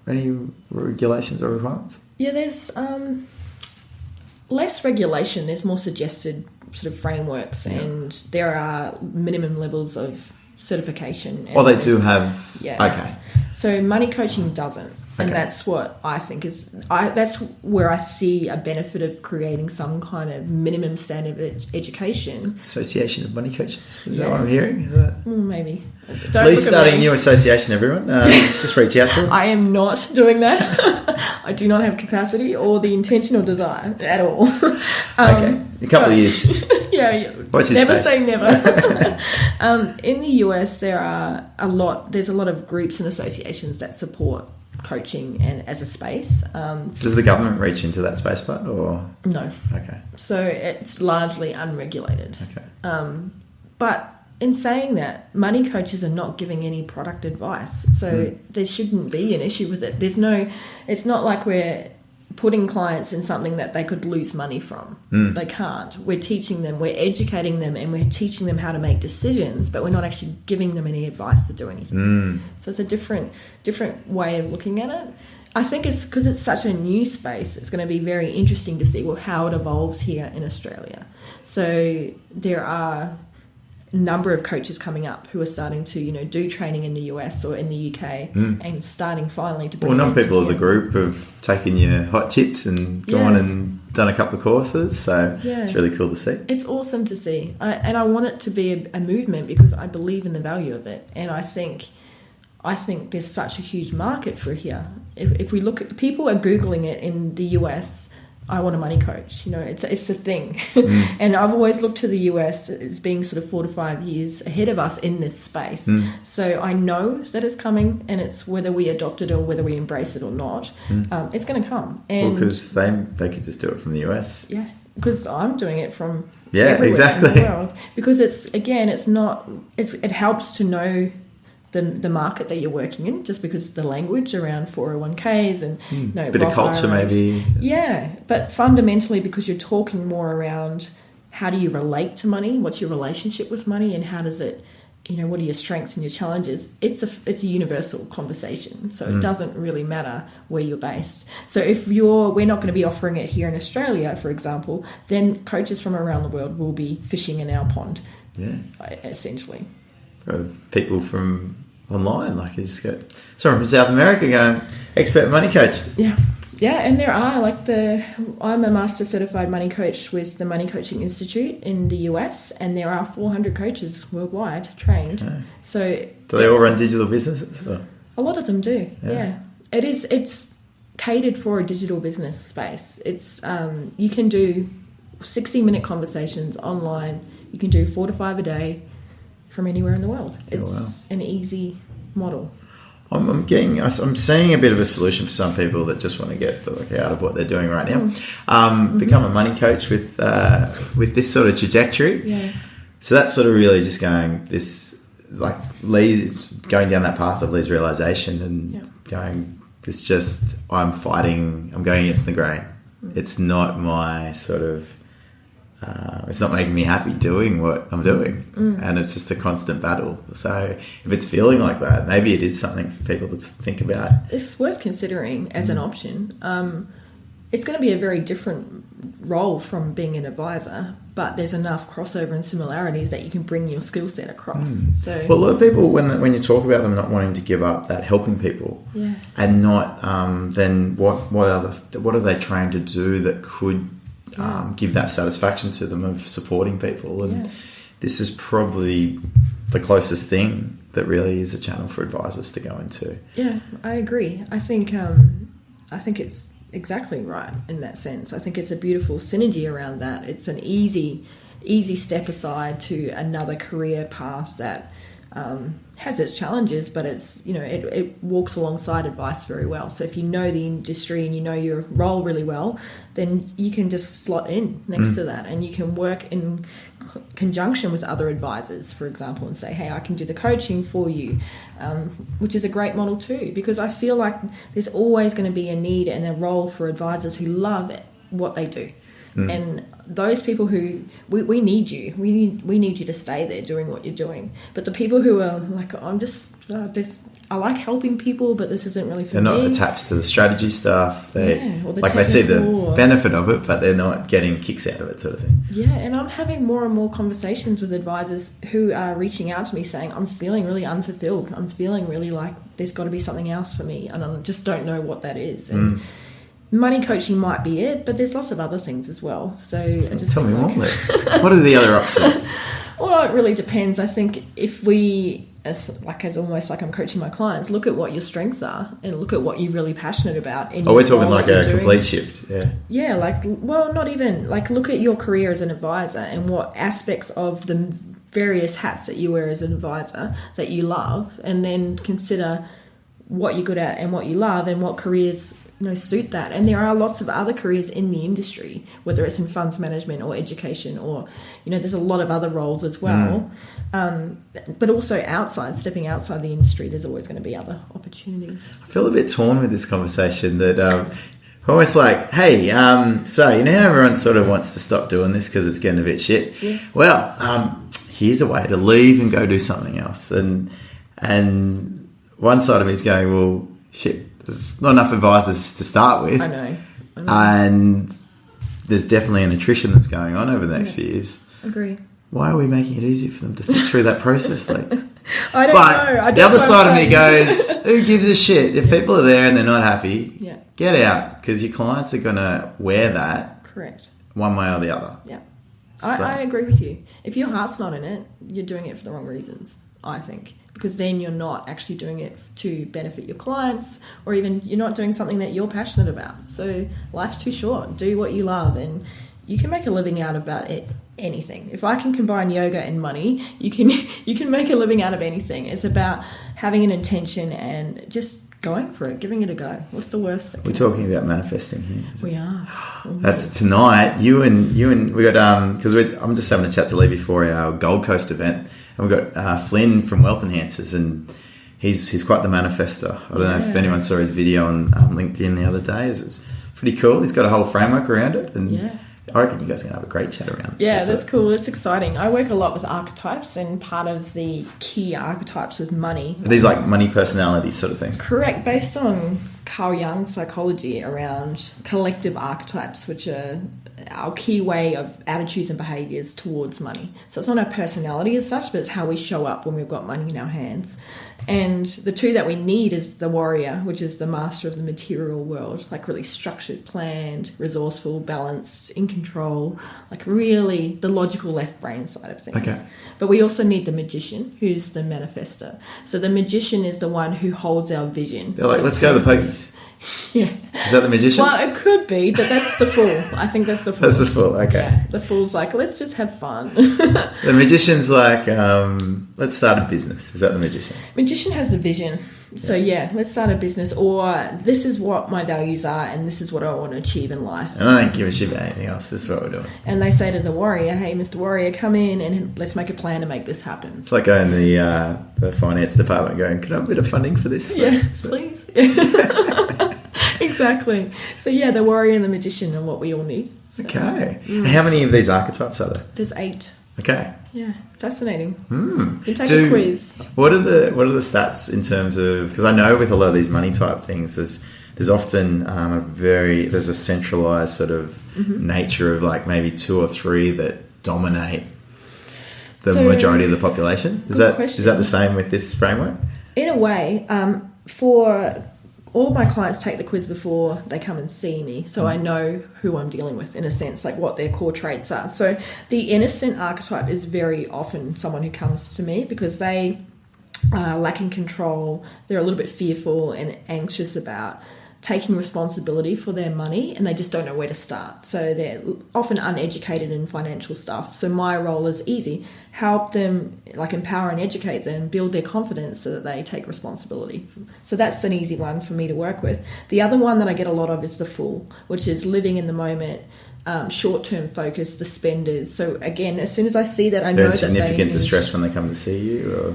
any regulations or requirements? Yeah, there's less regulation. There's more suggested sort of frameworks, and there are minimum levels of certification. They do have. Yeah. Okay. So money coaching doesn't. And that's what I think that's where I see a benefit of creating some kind of minimum standard of education. Association of Money Coaches. Is that what I'm hearing? Is that? Maybe. Lee's starting a new association, everyone. Just reach out to him. I am not doing that. I do not have capacity or the intention or desire at all. A couple of years. Yeah. Watch his never face. say never. In the US, there's a lot of groups and associations that support coaching and as a space. Does the government reach into that space part or no? Okay. So it's largely unregulated. Okay. But in saying that, money coaches are not giving any product advice, so there shouldn't be an issue with it. It's not like we're putting clients in something that they could lose money from. They can't. We're teaching them, we're educating them, and we're teaching them how to make decisions, but we're not actually giving them any advice to do anything. So it's a different way of looking at it. I think it's because it's such a new space, it's going to be very interesting to see how it evolves here in Australia. So there are number of coaches coming up who are starting to do training in the US or in the UK and starting finally to bring a number of people of the group have taken your hot tips and gone and done a couple of courses, so it's really cool to see. It's awesome to see, and I want it to be a movement because I believe in the value of it, and I think there's such a huge market for here. If we look at people are Googling it in the US, I want a money coach. It's a thing. And I've always looked to the US as being sort of 4 to 5 years ahead of us in this space. So I know that it's coming, and it's whether we adopt it or whether we embrace it or not. It's going to come. And because they could just do it from the US. Yeah, because I'm doing it from everywhere exactly in the world. Because it helps to know the market that you're working in, just because the language around 401ks and bit of culture maybe. Yeah, but fundamentally because you're talking more around how do you relate to money, what's your relationship with money, and how does it, what are your strengths and your challenges. It's a universal conversation, so it doesn't really matter where you're based. So if we're not going to be offering it here in Australia, for example, then coaches from around the world will be fishing in our pond, essentially. People from online, like you just got someone from South America going expert money coach. Yeah, and there are I'm a master certified money coach with the Money Coaching Institute in the US, and there are 400 coaches worldwide trained. Okay. So do they all run digital businesses? Or? A lot of them do. Yeah. It's catered for a digital business space. It's you can do 60-minute conversations online. You can do 4 to 5 a day from anywhere in the world. It's an easy model. I'm seeing a bit of a solution for some people that just want to get out of what they're doing right now. Become a money coach with this sort of trajectory. Yeah. So that's sort of really just going Lee's going down that path of Lee's realization and going. It's just I'm going against the grain. It's not my sort of. It's not making me happy doing what I'm doing, and it's just a constant battle. So if it's feeling like that, maybe it is something for people to think about. It's worth considering as an option. It's going to be a very different role from being an advisor, but there's enough crossover and similarities that you can bring your skill set across. So, well, a lot of people, when you talk about them not wanting to give up that helping people, and not then what are they trained to do that could give that satisfaction to them of supporting people, and this is probably the closest thing that really is a channel for advisors to go into. Yeah, I agree. I think it's exactly right in that sense. I think it's a beautiful synergy around that. It's an easy step aside to another career path that has its challenges, but it's it walks alongside advice very well. So if you know the industry and you know your role really well, then you can just slot in next to that, and you can work in conjunction with other advisors, for example, and say, hey, I can do the coaching for you, which is a great model too, because I feel like there's always going to be a need and a role for advisors who love what they do. And those people who we need you, we need you to stay there doing what you're doing. But the people who are like, I like helping people, but this isn't really for me. They're not attached to the strategy stuff. They see the technical benefit of it, but they're not getting kicks out of it, sort of thing. Yeah, and I'm having more and more conversations with advisors who are reaching out to me saying, I'm feeling really unfulfilled. I'm feeling really like there's got to be something else for me, and I just don't know what that is. And money coaching might be it, but there's lots of other things as well. So tell me more. What are the other options? Well, it really depends. I think if we, as almost like I'm coaching my clients, look at what your strengths are and look at what you're really passionate about. We're talking like a complete shift. Yeah, not even. Look at your career as an advisor and what aspects of the various hats that you wear as an advisor that you love, and then consider what you're good at and what you love and what careers suit that. And there are lots of other careers in the industry, whether it's in funds management or education, or there's a lot of other roles as well. But also stepping outside the industry, there's always going to be other opportunities. I feel a bit torn with this conversation that almost like, hey, so how everyone sort of wants to stop doing this because it's getting a bit shit. Yeah. Well, here's a way to leave and go do something else. And one side of me is going, well, shit, there's not enough advisors to start with. I know. And there's definitely an attrition that's going on over the next few years. Agree. Why are we making it easier for them to think through that process? I don't know. The other side of me goes, who gives a shit? If people are there and they're not happy, get out, because your clients are going to wear that. Correct. One way or the other. Yeah. I agree with you. If your heart's not in it, you're doing it for the wrong reasons, I think. Because then you're not actually doing it to benefit your clients, or even you're not doing something that you're passionate about. So life's too short. Do what you love, and you can make a living out about it. Anything. If I can combine yoga and money, you can make a living out of anything. It's about having an intention and just going for it, giving it a go. What's the worst? We're talking about manifesting here. We are. That's tonight. You and we got because I'm just having a chat to Lee before our Gold Coast event, and we've got Flynn from Wealth Enhancers, and he's quite the manifester. I don't know if anyone saw his video on LinkedIn the other day. It's pretty cool. He's got a whole framework around it, and I reckon you guys are going to have a great chat around it. Yeah, that's cool. It's exciting. I work a lot with archetypes, and part of the key archetypes is money. Are these like money personalities sort of thing? Correct. Based on Carl Jung's psychology around collective archetypes, which are our key way of attitudes and behaviours towards money. So it's not our personality as such, but it's how we show up when we've got money in our hands. And the two that we need is the warrior, which is the master of the material world, like really structured, planned, resourceful, balanced, in control, like really the logical left brain side of things. Okay. But we also need the magician, who's the manifester. So the magician is the one who holds our vision. They're like, let's go to the pokies. Yeah. Is that the magician? Well, it could be, but that's the fool. I think that's the fool. That's the fool, okay. Yeah, the fool's like, let's just have fun. The magician's like, let's start a business. Is that the magician? Magician has the vision. So let's start a business, or this is what my values are and this is what I want to achieve in life. And I don't give a shit about anything else. This is what we're doing. And they say to the warrior, hey, Mr. Warrior, come in and let's make a plan to make this happen. It's like going to the finance department going, can I have a bit of funding for this? Please. Exactly. So the warrior and the magician are what we all need. So, okay. And how many of these archetypes are there? There's 8. Okay. Yeah, fascinating. You can take a quiz. What are the stats in terms of, because I know with a lot of these money type things, there's often there's a centralized sort of nature of like maybe 2 or 3 that dominate the majority of the population. Is that the same with this framework? In a way, for all of my clients take the quiz before they come and see me, so I know who I'm dealing with, in a sense, like what their core traits are. So the innocent archetype is very often someone who comes to me because they are lacking control, they're a little bit fearful and anxious about taking responsibility for their money, and they just don't know where to start. So they're often uneducated in financial stuff. So my role is easy. Help them, like empower and educate them, build their confidence so that they take responsibility. So that's an easy one for me to work with. The other one that I get a lot of is the fool, which is living in the moment, short-term focus, the spenders. So again, as soon as I see that, I know that they're in significant distress when they come to see you, or...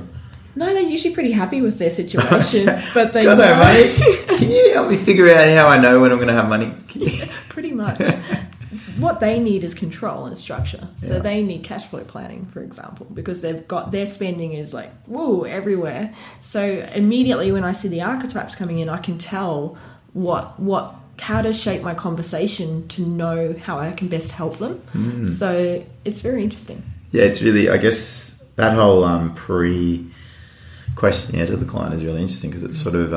No, they're usually pretty happy with their situation, but they God, no, mate. Can you help me figure out how I know when I'm going to have money? Pretty much. what they need is control and structure. So they need cash flow planning, for example, because they've got their spending is like, whoa, everywhere. So immediately when I see the archetypes coming in, I can tell how to shape my conversation to know how I can best help them. So it's very interesting. Yeah, it's really, I guess, that whole pre-questionnaire to the client is really interesting because it's sort of,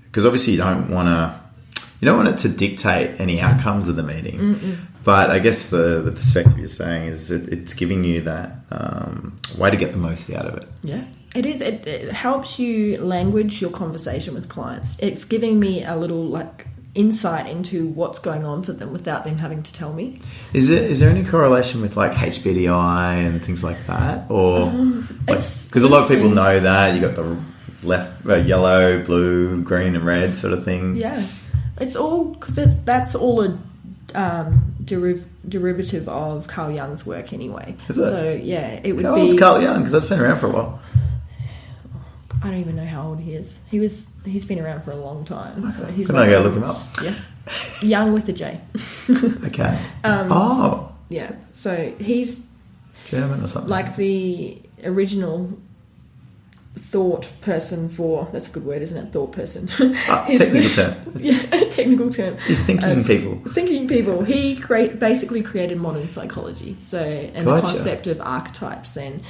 because obviously you don't want it to dictate any outcomes of the meeting. But I guess the perspective you're saying is it's giving you that way to get the most out of it. Yeah. It is. It helps you language your conversation with clients. It's giving me a little like insight into what's going on for them without them having to tell me. Is there any correlation with like HBDI and things like that, or because a lot of people know that you got the left yellow, blue, green, and red sort of thing? Yeah, it's all because that's all a derivative of Carl Jung's work anyway. Is it? So yeah, it would How be. old's Carl Jung? Because that's been around for a while. I don't even know how old he is. He's been around for a long time. So he's Can I go look him up? Yeah. Young with a J. Okay. Yeah. So he's German or something. like the original thought person for, that's a good word, isn't it? Thought person. Technical term. Yeah, technical term. He's thinking people. Thinking people. He basically created modern psychology. And the concept of archetypes, and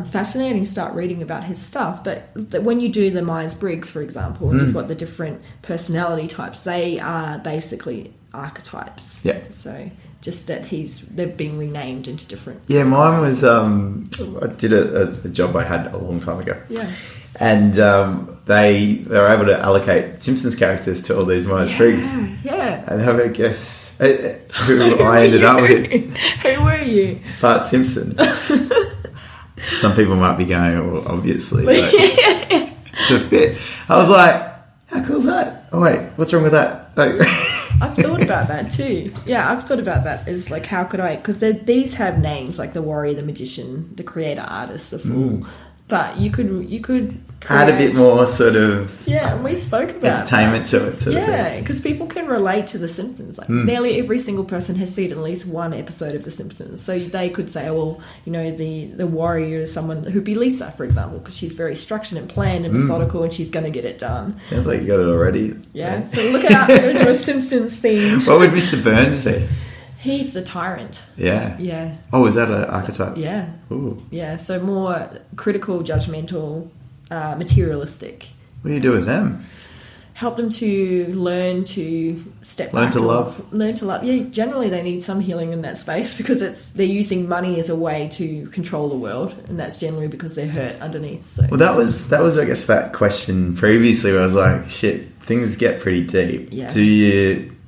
fascinating to start reading about his stuff. But when you do the Myers-Briggs, for example, and you've got the different personality types, they are basically archetypes. Yeah. So just that they've been renamed into different. Yeah, mine was. I did a job I had a long time ago. Yeah. And they were able to allocate Simpsons characters to all these Myers-Briggs. Yeah. And have a guess who I ended up with. Who were you? Bart Simpson. Some people might be going, well, obviously. But the fit. I was like, how cool is that? Oh, wait, what's wrong with that? I've thought about that too. Yeah, I've thought about that as like, how could I... Because these have names like the warrior, the magician, the creator, artist, the fool. But you could add a bit more sort of... Yeah, and we spoke about entertainment to it. Yeah, because people can relate to The Simpsons. Like nearly every single person has seen at least one episode of The Simpsons. So they could say, oh, well, you know, the warrior is someone who'd be Lisa, for example, because she's very structured and planned and methodical and she's going to get it done. Sounds like you got it already. Yeah, so look out, we're going to do a Simpsons theme. What would Mr. Burns be? He's the tyrant. Yeah. Yeah. Oh, is that an archetype? Yeah. Ooh. Yeah, so more critical, judgmental, materialistic. What do you do with them? Help them to learn to step back. Learn to love. Yeah, generally they need some healing in that space because they're using money as a way to control the world, and that's generally because they're hurt underneath. So. Well, that was I guess that question previously where I was like, shit, things get pretty deep. Yeah.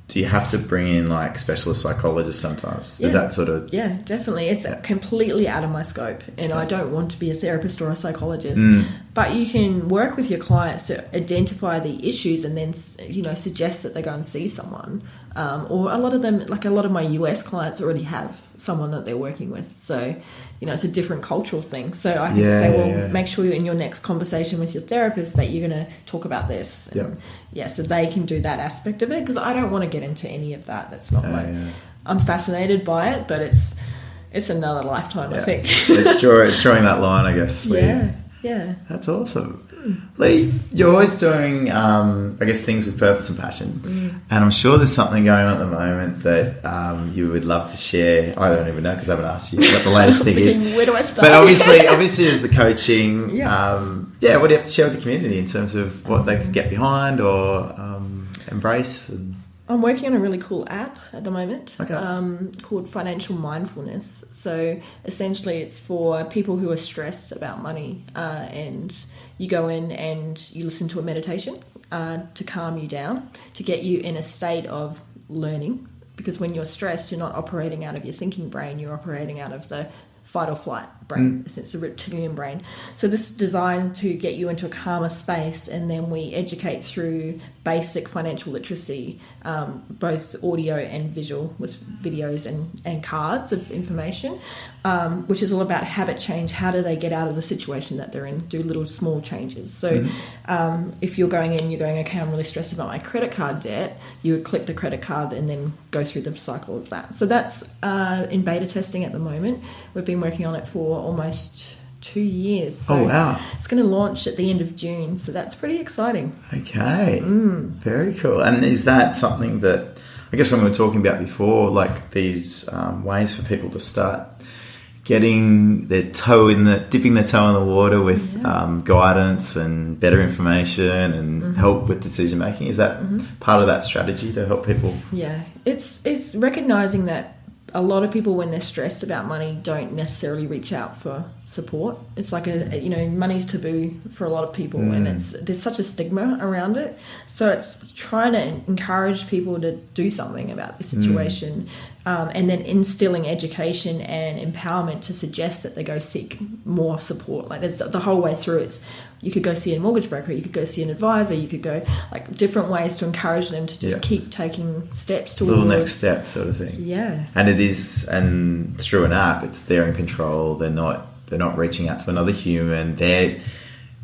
Do you have to bring in like specialist psychologists sometimes? Yeah. Is that sort of... Yeah, definitely. It's completely out of my scope, and I don't want to be a therapist or a psychologist. But you can work with your clients to identify the issues and then, you know, suggest that they go and see someone. Or a lot of them, like a lot of my US clients already have someone that they're working with. So, you know, it's a different cultural thing. So I have to say, make sure in your next conversation with your therapist that you're going to talk about this. And, so they can do that aspect of it, because I don't want to get into any of that. That's not I'm fascinated by it, but it's another lifetime, I think. It's drawing that line, I guess. Yeah. That's awesome. Lee, you're always doing, I guess, things with purpose and passion. And I'm sure there's something going on at the moment that you would love to share. I don't even know because I haven't asked you what the latest thing is. Where do I start? But obviously as the coaching, what do you have to share with the community in terms of what they could get behind or embrace? I'm working on a really cool app at the moment called Financial Mindfulness. So essentially it's for people who are stressed about money, and you go in and you listen to a meditation to calm you down, to get you in a state of learning. Because when you're stressed, you're not operating out of your thinking brain, you're operating out of the fight or flight brain. It's a reptilian brain. So this is designed to get you into a calmer space, and then we educate through basic financial literacy, both audio and visual, with videos and cards of information, which is all about habit change. How do they get out of the situation that they're in? Do little small changes. So if you're going, okay, I'm really stressed about my credit card debt, you would click the credit card and then go through the cycle of that. So that's in beta testing at the moment. We've been working on it for almost 2 years. So wow. It's going to launch at the end of June, so that's pretty exciting. Okay. Very cool. And is that something that, I guess when we were talking about before, like these ways for people to start getting their dipping their toe in the water with guidance and better information and help with decision making, is that part of that strategy to help people? Yeah, it's recognizing that a lot of people, when they're stressed about money, don't necessarily reach out for support. It's like money's taboo for a lot of people, and there's such a stigma around it. So it's trying to encourage people to do something about the situation, and then instilling education and empowerment to suggest that they go seek more support. Like that's the whole way through. You could go see a mortgage broker, you could go see an advisor, you could go like different ways to encourage them to just keep taking steps towards little next step sort of thing. Yeah. And it is, and through an app, it's they're in control. They're not reaching out to another human.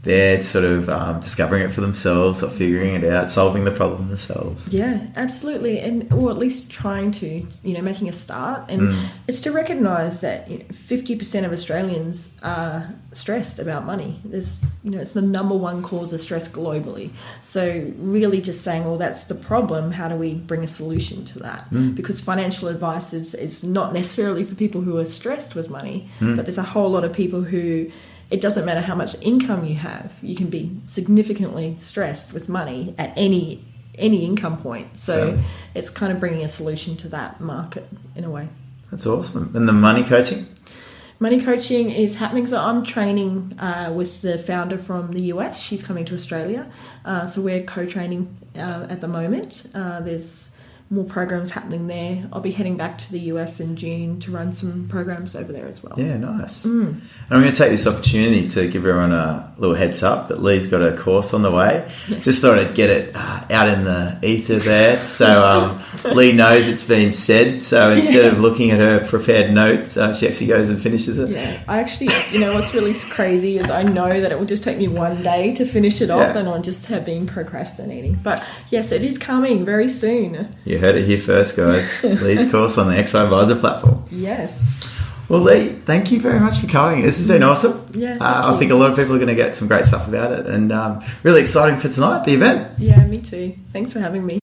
They're sort of discovering it for themselves or figuring it out, solving the problem themselves. Yeah, absolutely. Or at least trying to, making a start. And it's to recognise that 50% of Australians are stressed about money. It's the number one cause of stress globally. So really just saying, well, that's the problem. How do we bring a solution to that? Because financial advice is not necessarily for people who are stressed with money, but there's a whole lot of people who... It doesn't matter how much income you have. You can be significantly stressed with money at any income point. So it's kind of bringing a solution to that market in a way. That's awesome. And the money coaching? Money coaching is happening. So I'm training with the founder from the US. She's coming to Australia. So we're co-training at the moment. There's more programs happening there. I'll be heading back to the US in June to run some programs over there as well. Yeah, nice. And I'm going to take this opportunity to give everyone a little heads up that Lee's got a course on the way. Just thought I'd get it out in the ether there. So Lee knows it's been said. So instead of looking at her prepared notes, she actually goes and finishes it. Yeah, I actually, what's really crazy is I know that it will just take me one day to finish it off, and I just have been procrastinating. But yes, it is coming very soon. You heard it here first, guys. Lee's course on the XY Advisor platform. Yes. Well, Lee, thank you very much for coming. This has been awesome. Yeah, I think a lot of people are going to get some great stuff about it, and really exciting for tonight, the event. Yeah, me too. Thanks for having me.